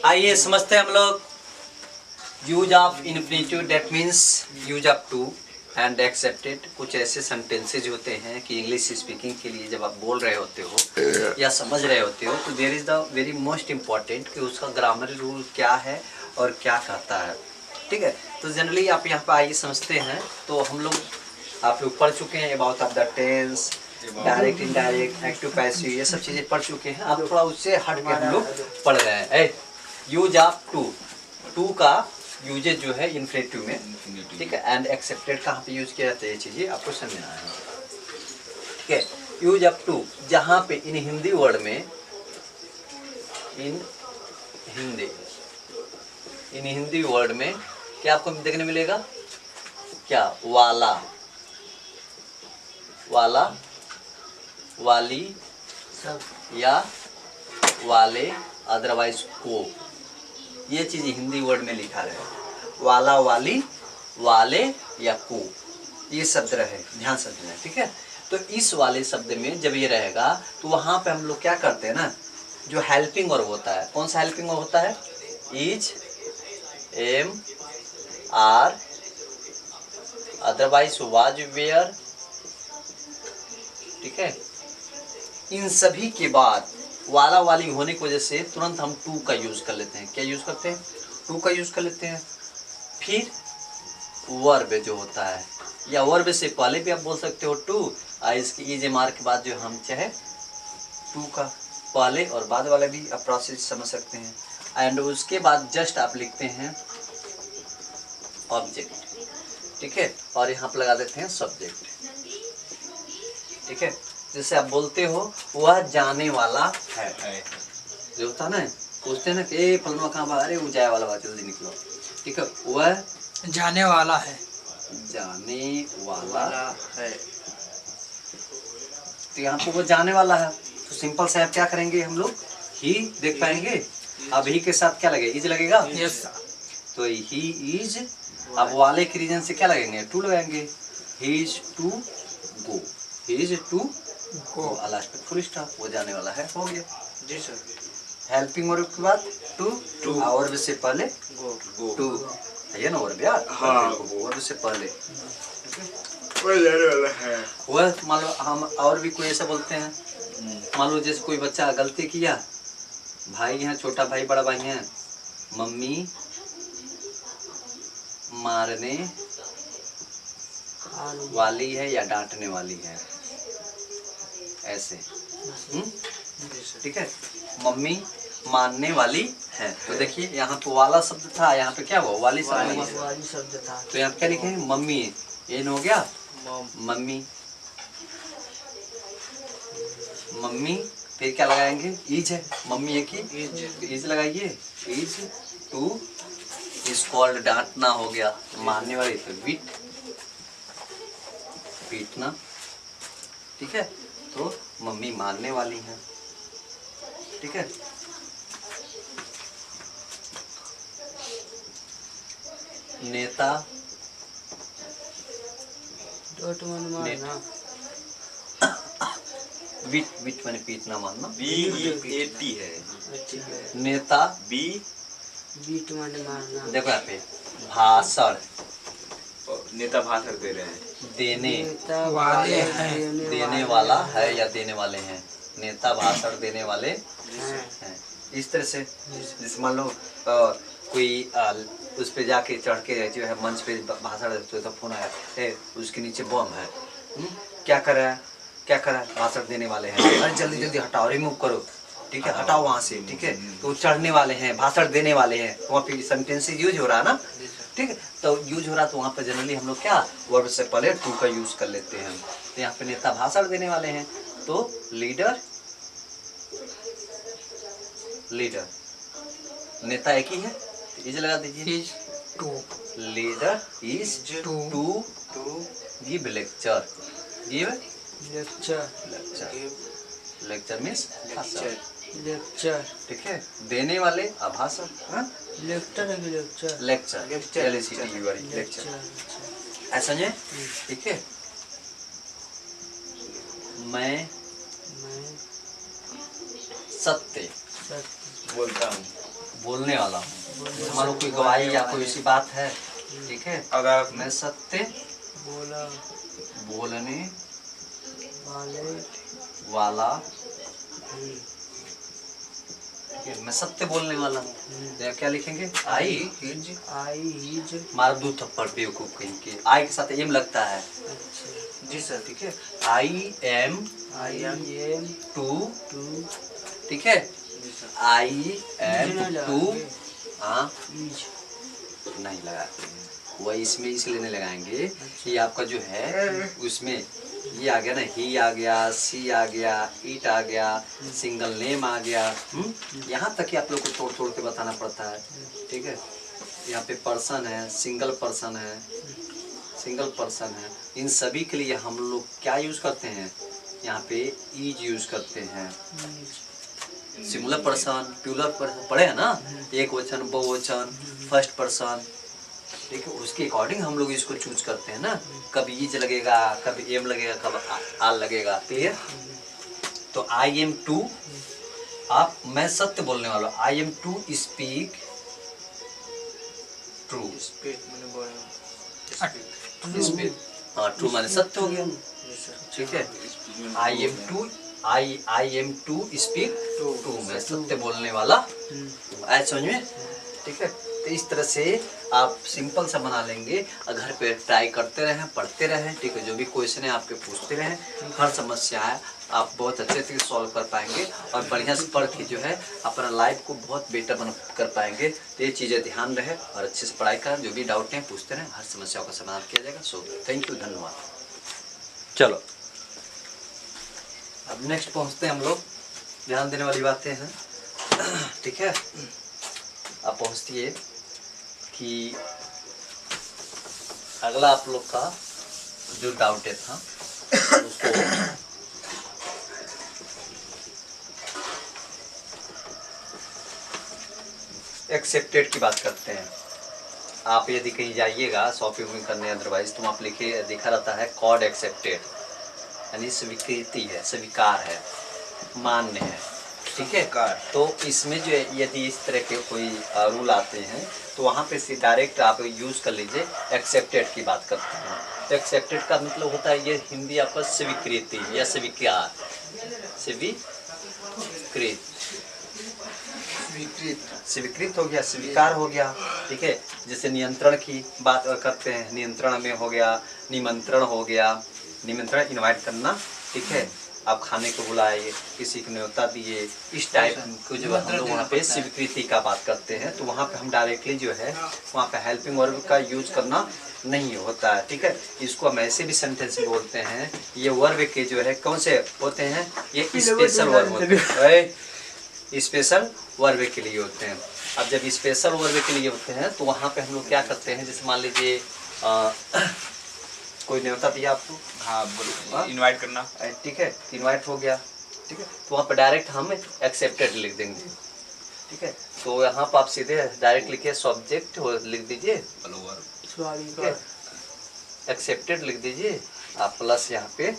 आइए समझते हैं हम लोग use of infinitive, that means use of to and excepted. कुछ ऐसे सेंटेंसेज होते हैं कि इंग्लिश स्पीकिंग के लिए जब आप बोल रहे होते हो या समझ रहे होते हो तो there is the very most important कि उसका ग्रामर रूल क्या है और क्या कहता है। ठीक है, तो जनरली आप यहाँ पर आइए समझते हैं। तो हम लोग आप लोग पढ़ चुके हैं about of the tense, direct indirect, active passive, ये सब चीज़ें पढ़ चुके हैं। अब थोड़ा उससे हट के हम लोग पढ़ रहे हैं यूज ऑफ टू। टू का यूजेज जो है इन्फिनेटिव में, ठीक है, एंड एक्सेप्टेड कहाँ पे यूज किया जाता है, ये चीज़ें आपको समझना है। ठीक है, यूज ऑफ टू जहाँ पे इन हिंदी वर्ड में, इन हिंदी वर्ड में क्या आपको देखने मिलेगा, क्या वाला, वाला, वाली या वाले, अदरवाइज को, ये चीज़ हिंदी वर्ड में लिखा रहे। वाला, वाली, वाले या को, ये शब्द रहे, ध्यान से देना। ठीक है, तो इस वाले शब्द में जब ये रहेगा तो वहाँ पे हम लोग क्या करते हैं ना, जो हेल्पिंग वर्ब होता है, कौन सा हेल्पिंग वर्ब होता है, is, am, are, otherwise was, were. ठीक है, इन सभी के बाद वाला वाली होने की वजह से तुरंत हम टू का यूज कर लेते हैं। क्या यूज करते हैं, टू का यूज कर लेते हैं। फिर वर्ब जो होता है, या वर्ब से पहले भी आप बोल सकते हो टू, इसकी इज मार्क के बाद जो हम चाहे टू का पहले और बाद वाले भी आप प्रोसेस समझ सकते हैं। एंड उसके बाद जस्ट आप लिखते हैं ऑब्जेक्ट। ठीक है, और यहाँ पर लगा देते हैं सब्जेक्ट। ठीक है, जैसे आप बोलते हो वह जाने वाला है, जो होता है ना, पूछते हैं ना कि फलमा कहाँ बा, अरे वो जाए वाला बा, जल्दी निकलो। ठीक है, वह जाने वाला है, जाने वाला है, तो यहाँ पे वो जाने वाला है, तो सिंपल से आप क्या करेंगे, हम लोग ही देख पाएंगे। अब ही के साथ क्या लगेगा, इज लगेगा। यस, तो ही इज, अब वाले के रीजन से क्या लगेंगे, टू लगाएंगे। He is to go, he is to go, last में फुल स्टॉप, वो जाने वाला है, हो गया। जी सर। हेल्पिंग वर्ब के बाद टू, टू, और से पहले गो, टू है ना वर्ब यार। हाँ, वर्ब से पहले वो जाने वाला है। वह मान लो हम और भी कोई ऐसा बोलते हैं, मान लो जैसे कोई बच्चा गलती किया, भाई हैं, छोटा भाई बड़ा भाई हैं, मम्मी मारने वाली है या डांटने वाली है, ऐसे। ठीक है, मम्मी मारने वाली है, तो देखिए यहाँ पे वाला शब्द था, यहाँ पे क्या हुआ, वाली शब्द था, तो यहाँ पे क्या लिखे, मम्मी, ये हो गया मम्मी, मम्मी, फिर क्या लगाएंगे, इज है, मम्मी है कि इज लगाइए, इज टू, इज कॉल्ड, डांटना हो गया, मारने वाली तो बीट, पीटना। ठीक है, तो मम्मी मारने वाली है। ठीक है, नेता, बीट, बीट मैंने पीटना मारना, B-E-A-T है। नेता, बी, बीट माने मारना। देखो यहाँ पे भाषण नेता भाषण दे रहे हैं, देने वाले हैं, देने वाला है या देने वाले हैं, नेता भाषण देने वाले हैं। इस तरह से जैसे मान लो कोई उस पे जाके चढ़ के जो है मंच पे भाषण देते तो फोन आया, उसके नीचे बम है, क्या कर रहा है, क्या कर रहा है, भाषण देने वाले हैं, अरे जल्दी जल्दी हटाओ, रिमूव करो। ठीक है, हटाओ वहाँ से। ठीक है, तो चढ़ने वाले हैं, भाषण देने वाले हैं, वहाँ पे सेंटेंस यूज हो रहा है ना। ठीक है, तो यूज हो रहा है, तो वहाँ पे जनरली हम लोग क्या वर्ब से पहले टू का यूज कर लेते हैं। तो यहाँ पे नेता भाषण देने वाले हैं, तो लीडर, लीडर, नेता एक ही है, इज लगा दीजिए, is to, leader is to give lecture, give lecture, lecture, lecture means lecture. ठीक है, देने वाले भाषण, लेक्चर है, लेक्चर, लेक्चर, L-E-C-T-U-R-E, लेक्चर, ऐसा है। ठीक है, मैं सत्य बोलता हूँ, बोलने वाला हूँ। जैसे मान लो कोई गवाही या कोई ऐसी बात है, ठीक है, अगर मैं सत्य बोला बोलने वाले वाला, ही ठीक है, मैं सत्य बोलने वाला हूँ। तो क्या लिखेंगे? आई हिज, आई हिज। मार दो थप्पड़ बेवकूफ कहीं के। आई के साथ एम लगता है। अच्छा जी सर, ठीक है। I am I am to, to ठीक है, आई एम नहीं टू, लगाएंगे। हाँ इज नहीं लगाते हैं, वह इसमें इसलिए नहीं लगाएंगे कि आपका जो है उसमें ये आ गया ना, ही आ गया, सी आ गया, इट आ गया, सिंगल नेम आ गया। यहाँ तक कि आप लोग को तोड़ तोड़ के बताना पड़ता है, ठीक है। यहाँ पे पर्सन है, सिंगल पर्सन है, सिंगल पर्सन है, इन सभी के लिए हम लोग क्या यूज करते हैं? यहाँ पे इज यूज करते हैं। सिंगुलर पर्सन, प्लूरल पर्सन पढ़े हैं ना, एक वचन, बहुवचन, फर्स्ट पर्सन, ठीक है, उसके अकॉर्डिंग हम लोग इसको चूज करते हैं ना। कभी इज लगेगा, कभी एम लगेगा, कभी आल लगेगा। क्लियर? तो आई एम टू, आप मैं सत्य बोलने वाला, I am to speak true. Speak, हाँ, ट्रू माने सत्य हो गया, ठीक है। I am to, I am to speak true, मैं सत्य बोलने वाला, आया समझ में? ठीक है। तो इस तरह से आप सिंपल सा बना लेंगे और घर पे ट्राई करते रहें, पढ़ते रहें, ठीक है। जो भी क्वेश्चन है आपके पूछते रहें, हर समस्या है आप बहुत अच्छे से सॉल्व कर पाएंगे और बढ़िया से पढ़ के जो है अपना लाइफ को बहुत बेटर बना कर पाएंगे। तो ये चीज़ें ध्यान रहे और अच्छे से पढ़ाई करें, जो भी डाउट हैं पूछते रहें, हर समस्याओं का समाधान किया जाएगा। सो थैंक यू, धन्यवाद। चलो अब नेक्स्ट पहुँचते हैं हम लोग, ध्यान देने वाली बातें हैं, ठीक है। अब पहुँचती है कि अगला आप लोग का जो डाउट था उसको एक्सेप्टेड की बात करते हैं। आप यदि कहीं जाइएगा शॉपिंग करने अदरवाइज, तो आप लिखे दिखा रहता है कॉड एक्सेप्टेड, यानी स्वीकृति है, स्वीकार है, मान्य है, ठीक है। तो इसमें जो है यदि इस तरह के कोई रूल आते हैं तो वहाँ पे से डायरेक्ट आप यूज़ कर लीजिए एक्सेप्टेड की बात करते हैं। तो एक्सेप्टेड का मतलब होता है, ये हिंदी आपका स्वीकृति या स्वीकार, स्वीकृत, स्वीकृत हो गया, स्वीकार हो गया, ठीक है। जैसे नियंत्रण की बात करते हैं, नियंत्रण में हो गया, निमंत्रण हो गया, निमंत्रण इनवाइट करना, ठीक है। आप खाने को बुलाए, किसी को न्योता दिए, इस टाइप को जो हम लोग वहाँ पे स्वीकृति का बात करते हैं, तो वहाँ पे हम डायरेक्टली जो है वहाँ पे हेल्पिंग वर्ब का यूज करना नहीं होता है, ठीक है। इसको हम ऐसे भी सेंटेंस बोलते हैं, ये वर्ब के जो है कौन से होते हैं? ये स्पेशल वर्ब होते हैं, स्पेशल वर्ब के लिए होते हैं। अब जब स्पेशल वर्ब के लिए होते हैं तो वहाँ पे हम लोग क्या करते हैं, जैसे मान लीजिए कोई न्योता दिया आपको, हाँ बोलो, इनवाइट करना, ठीक है, इनवाइट हो गया, ठीक है, तो वहाँ पर डायरेक्ट हम एक्सेप्टेड लिख देंगे, ठीक है। तो यहाँ पर आप सीधे डायरेक्ट लिखिए सब्जेक्ट लिख दीजिए, एक्सेप्टेड लिख दीजिए आप, प्लस यहाँ पे,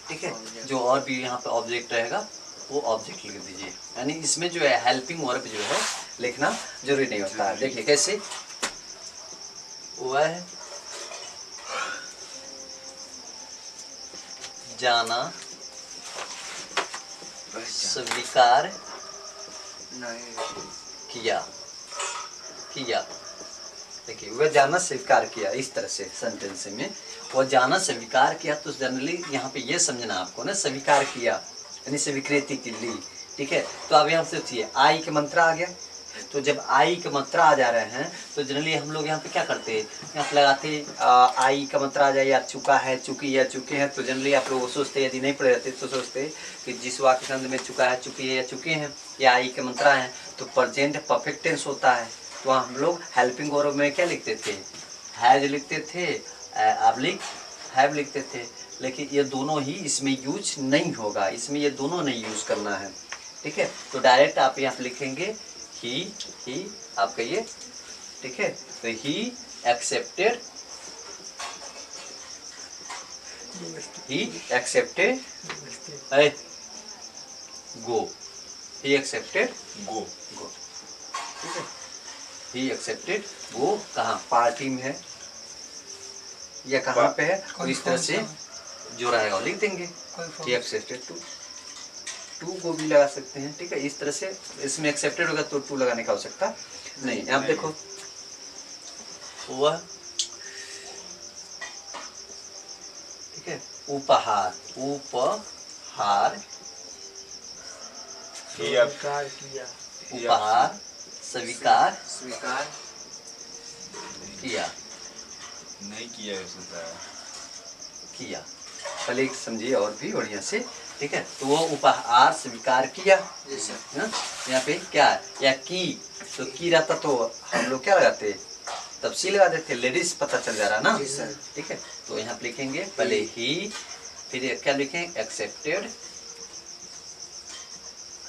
ठीक है, जो और भी यहाँ पे ऑब्जेक्ट रहेगा वो ऑब्जेक्ट लिख दीजिए। यानी इसमें जो है हेल्पिंग वर्ब जो है लिखना जरूरी नहीं होता है। देखिए कैसे, वह जाना स्वीकार किया, देखिए वह जाना स्वीकार किया, इस तरह से सेंटेंस में वह जाना स्वीकार किया। तो जनरली यहाँ पे ये समझना आपको ना, स्वीकार किया यानी स्वीकृति की ली, ठीक है। तो अब यहाँ से सोचिए आई के मंत्रा आ गया, तो जब आई के मात्रा आ जा रहे हैं तो जनरली हम लोग यहाँ पे क्या करते हैं, यहाँ पे लगाते आई का मात्रा आ जाए, या चुका है, चुकी या चुके हैं, तो जनरली आप लोग सोचते हैं, यदि नहीं पढ़े रहते तो सोचते हैं कि जिस वाक्य संध में चुका है, चुकी है या चुके हैं या आई के मात्रा है तो प्रेजेंट परफेक्ट टेंस होता है। तो हम लोग हेल्पिंग वर्ब में क्या लिखते थे, हैज लिखते थे, अब हैव लिखते थे, लेकिन ये दोनों ही इसमें यूज नहीं होगा, इसमें ये दोनों नहीं यूज करना है, ठीक है। तो डायरेक्ट आप यहाँ पे लिखेंगे ही आप कहिए, ठीक है। तो he accepted, go, he accepted गो, गो, ठीक है। ही एक्सेप्टेड, वो कहाँ पार्टी में है या कहाँ पे है, तो इस तरह से जो रहेगा वो लिख देंगे। ही एक्सेप्टेड टू को भी लगा सकते हैं, ठीक है। इस तरह से इसमें एक्सेप्टेड होगा तो टू लगाने का आवश्यकता नहीं। अब देखो वह, ठीक है, उपहार, उपहार, स्वीकार किया, उपहार स्वीकार स्वीकार किया, नहीं किया हो सकता है। किया, पहले समझिए और भी बढ़िया से, ठीक है। तो वो उपहार स्वीकार किया, जी सर। हाँ? यहाँ पे क्या है? या की, तो की रहता तो हम लोग क्या लगाते, तब सी लगा देते, लेडीज पता चल जा रहा ना, जी सर। ठीक है। तो यहाँ पे लिखेंगे पहले ही, फिर क्या लिखेंगे, एक्सेप्टेड,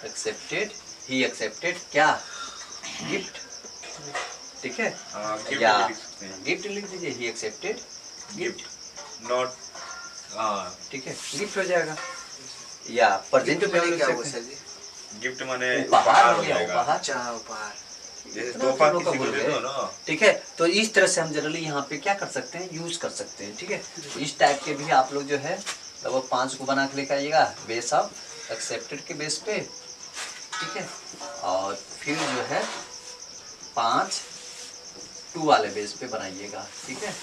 एक्सेप्टेड, ही एक्सेप्टेड क्या, गिफ्ट, ठीक है। गिफ्ट या भी लिख सकते हैं। गिफ्ट लिख दीजिए, ही एक्सेप्टेड गिफ्ट, नॉट, ठीक है, गिफ्ट हो जाएगा। या प्रेजेंट में लिख क्या हुआ सकते सर हैं, जी? गिफ्ट माने उपहार हो हो गया, जाएगा। उपहार, अच्छा, उपहार। जैसे इतना तोहफा तो लोग किसी को भूल दे गए। दो ना, ठीक है। तो इस तरह से हम जनरली यहाँ पे क्या कर सकते हैं, यूज कर सकते हैं, ठीक है। तो इस टाइप के भी आप लोग जो है लगभग 5 को बना के लेकर आइएगा, बेस ऑफ एक्सेप्टेड के बेस पे, ठीक है। और फिर जो है 5 टू वाले बेस पे बनाइएगा, ठीक है।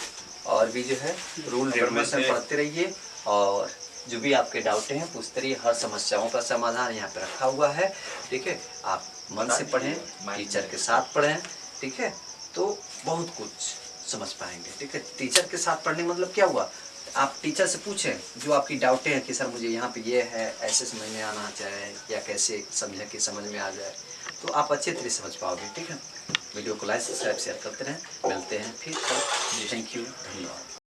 और भी जो है रूल रेगुलेशन पढ़ते रहिए, और जो भी आपके डाउट हैं पूछते रहिए। हर समस्याओं का समाधान यहाँ पे रखा हुआ है, ठीक है। आप मन से पढ़ें, टीचर के साथ पढ़ें, ठीक है, तो बहुत कुछ समझ पाएंगे, ठीक है। टीचर के साथ पढ़ने मतलब क्या हुआ, आप टीचर से पूछें जो आपकी डाउटें हैं कि सर मुझे यहाँ पे ये है, ऐसे समझ में आना चाहिए या कैसे समझें कि समझ में आ जाए, तो आप अच्छे तरीके से समझ पाओगे, ठीक है। वीडियो को लाइक सब्सक्राइब शेयर करते रहें, मिलते हैं फिर। थैंक यू, धन्यवाद।